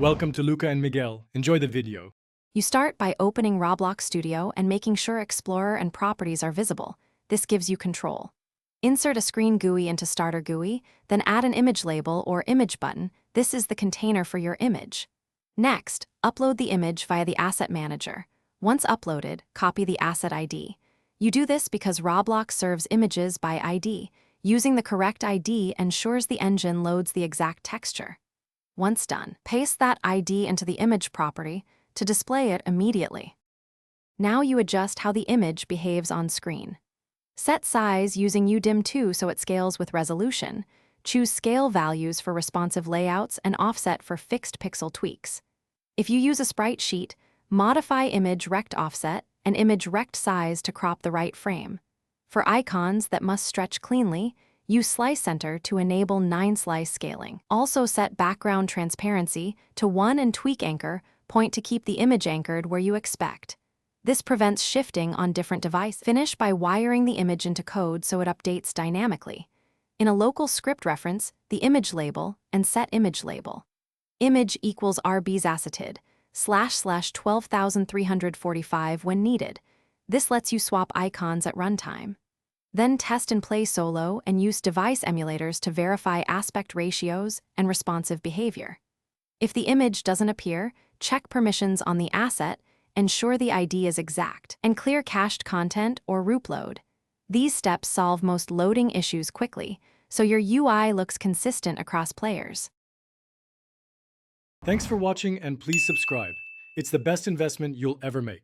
Welcome to Luca and Miguel. Enjoy the video. You start by opening Roblox Studio and making sure Explorer and Properties are visible. This gives you control. Insert a screen GUI into Starter GUI, then add an image label or image button. This is the container for your image. Next, upload the image via the Asset Manager. Once uploaded, copy the asset ID. You do this because Roblox serves images by ID. Using the correct ID ensures the engine loads the exact texture. Once done, paste that ID into the image property to display it immediately. Now you adjust how the image behaves on screen. Set size using UDIM2 so it scales with resolution. Choose scale values for responsive layouts and offset for fixed pixel tweaks. If you use a sprite sheet, modify image rect offset and image rect size to crop the right frame. For icons that must stretch cleanly, use Slice Center to enable 9-slice scaling. Also set background transparency to 1 and tweak anchor point to keep the image anchored where you expect. This prevents shifting on different devices. Finish by wiring the image into code so it updates dynamically. In a local script reference, the image label and set image label. Image equals rbzacetid //12345 when needed. This lets you swap icons at runtime. Then test and play solo and use device emulators to verify aspect ratios and responsive behavior. If the image doesn't appear, check permissions on the asset, ensure the ID is exact, and clear cached content or root load. These steps solve most loading issues quickly, so your UI looks consistent across players. Thanks for watching and please subscribe. It's the best investment you'll ever make.